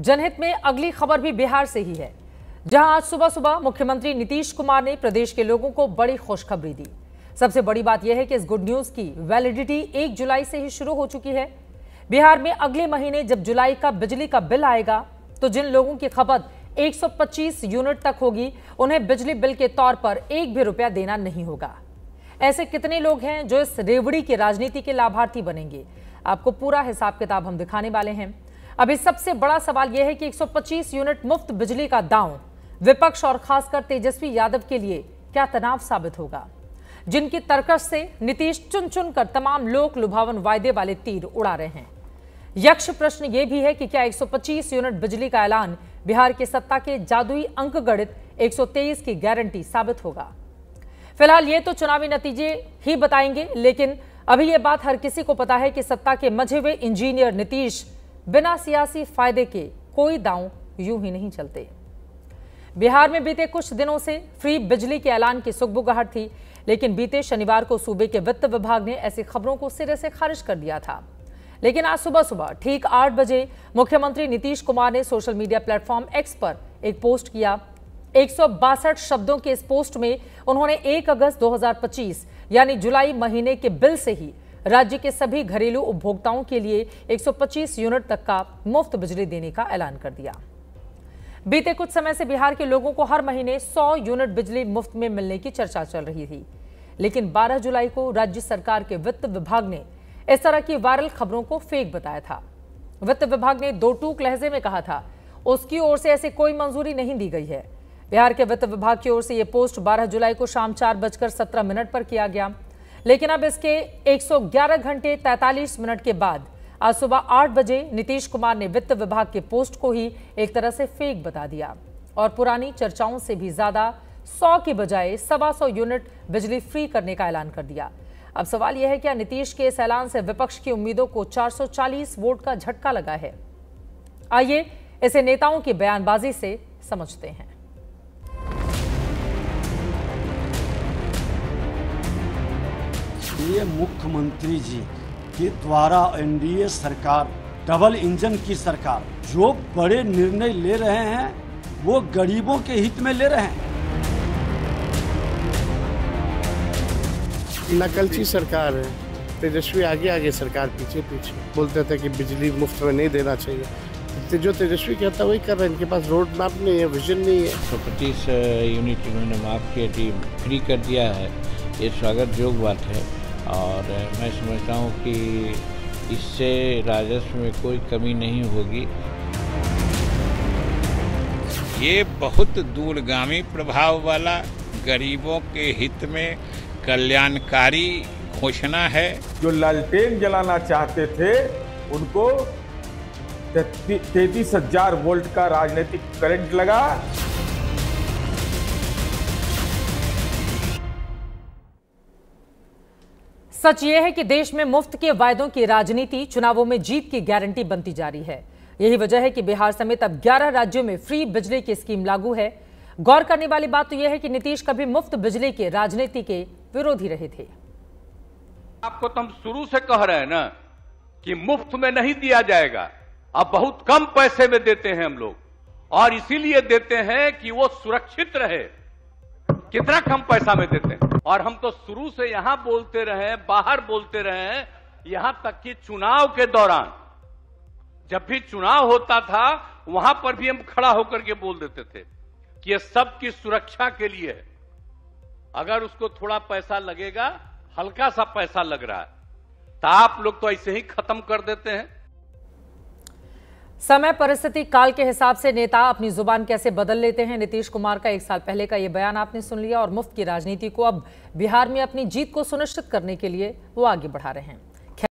जनहित में अगली खबर भी बिहार से ही है, जहां आज सुबह सुबह मुख्यमंत्री नीतीश कुमार ने प्रदेश के लोगों को बड़ी खुशखबरी दी। सबसे बड़ी बात यह है कि इस गुड न्यूज की वैलिडिटी 1 जुलाई से ही शुरू हो चुकी है। बिहार में अगले महीने जब जुलाई का बिजली का बिल आएगा तो जिन लोगों की खपत 125 यूनिट तक होगी, उन्हें बिजली बिल के तौर पर एक भी रुपया देना नहीं होगा। ऐसे कितने लोग हैं जो इस रेवड़ी की राजनीति के लाभार्थी बनेंगे? आपको पूरा हिसाब किताब हम दिखाने वाले हैं। अभी सबसे बड़ा सवाल यह है कि 125 यूनिट मुफ्त बिजली का दांव विपक्ष और खासकर तेजस्वी यादव के लिए क्या तनाव साबित होगा, जिनकी तर्कश से नीतीश चुन चुन कर तमाम लोक लुभावन वायदे वाले तीर उड़ा रहे हैं। यक्ष प्रश्न यह भी है कि क्या 125 यूनिट बिजली का ऐलान बिहार की सत्ता के जादुई अंकगणित 123 की गारंटी साबित होगा? फिलहाल ये तो चुनावी नतीजे ही बताएंगे, लेकिन अभी यह बात हर किसी को पता है कि सत्ता के मंझे हुए इंजीनियर नीतीश बिना सियासी फायदे के कोई दांव यूं ही नहीं चलते। बिहार में बीते कुछ दिनों से फ्री बिजली के ऐलान की सुगबुगाहट थी, लेकिन बीते शनिवार को सूबे के वित्त विभाग ने ऐसी खबरों को सिरे से खारिज कर दिया था। लेकिन आज सुबह सुबह ठीक 8 बजे मुख्यमंत्री नीतीश कुमार ने सोशल मीडिया प्लेटफॉर्म एक्स पर एक पोस्ट किया। 162 शब्दों के इस पोस्ट में उन्होंने 1 अगस्त 2025 यानी जुलाई महीने के बिल से ही राज्य के सभी घरेलू उपभोक्ताओं के लिए 125 यूनिट तक का मुफ्त बिजली देने का ऐलान कर दिया। बीते कुछ समय से बिहार के लोगों को हर महीने 100 यूनिट बिजली मुफ्त में मिलने की चर्चा चल रही थी, लेकिन 12 जुलाई को राज्य सरकार के वित्त विभाग ने इस तरह की वायरल खबरों को फेक बताया था। वित्त विभाग ने दो टूक लहजे में कहा था उसकी ओर से ऐसी कोई मंजूरी नहीं दी गई है। बिहार के वित्त विभाग की ओर से यह पोस्ट 12 जुलाई को शाम 4:17 पर किया गया, लेकिन अब इसके 111 घंटे 43 मिनट के बाद आज सुबह 8 बजे नीतीश कुमार ने वित्त विभाग के पोस्ट को ही एक तरह से फेक बता दिया और पुरानी चर्चाओं से भी ज्यादा 100 की बजाय 125 यूनिट बिजली फ्री करने का ऐलान कर दिया। अब सवाल यह है क्या नीतीश के इस ऐलान से विपक्ष की उम्मीदों को 440 वोट का झटका लगा है? आइए इसे नेताओं की बयानबाजी से समझते हैं। ये मुख्यमंत्री जी के द्वारा एनडीए सरकार, डबल इंजन की सरकार, जो बड़े निर्णय ले रहे हैं वो गरीबों के हित में ले रहे हैं। नकलची सरकार है, तेजस्वी आगे आगे सरकार पीछे पीछे। बोलते थे कि बिजली मुफ्त में नहीं देना चाहिए, जो तेजस्वी कहता है वही कर रहे हैं। इनके पास रोड मैप नहीं है, विजन नहीं है। 125 यूनिट इन्होंने माफ के फ्री कर दिया है, ये स्वागत योग्य बात है और मैं समझता हूँ कि इससे राजस्व में कोई कमी नहीं होगी। ये बहुत दूरगामी प्रभाव वाला, गरीबों के हित में कल्याणकारी घोषणा है। जो लालटेन जलाना चाहते थे उनको 33,000 वोल्ट का राजनीतिक करंट लगा। सच यह है कि देश में मुफ्त के वायदों की राजनीति चुनावों में जीत की गारंटी बनती जा रही है। यही वजह है कि बिहार समेत अब 11 राज्यों में फ्री बिजली की स्कीम लागू है। गौर करने वाली बात तो यह है कि नीतीश कभी मुफ्त बिजली के राजनीति के विरोधी रहे थे। आपको तो हम शुरू से कह रहे हैं ना कि मुफ्त में नहीं दिया जाएगा, अब बहुत कम पैसे में देते हैं हम लोग, और इसीलिए देते हैं कि वो सुरक्षित रहे। कितना कम पैसा में देते हैं, और हम तो शुरू से यहां बोलते रहे, बाहर बोलते रहे, यहां तक कि चुनाव के दौरान जब भी चुनाव होता था वहां पर भी हम खड़ा होकर के बोल देते थे कि ये सबकी सुरक्षा के लिए है। अगर उसको थोड़ा पैसा लगेगा, हल्का सा पैसा लग रहा है, तो आप लोग तो ऐसे ही खत्म कर देते हैं। समय, परिस्थिति, काल के हिसाब से नेता अपनी जुबान कैसे बदल लेते हैं। नीतीश कुमार का 1 साल पहले का यह बयान आपने सुन लिया और मुफ्त की राजनीति को अब बिहार में अपनी जीत को सुनिश्चित करने के लिए वो आगे बढ़ा रहे हैं।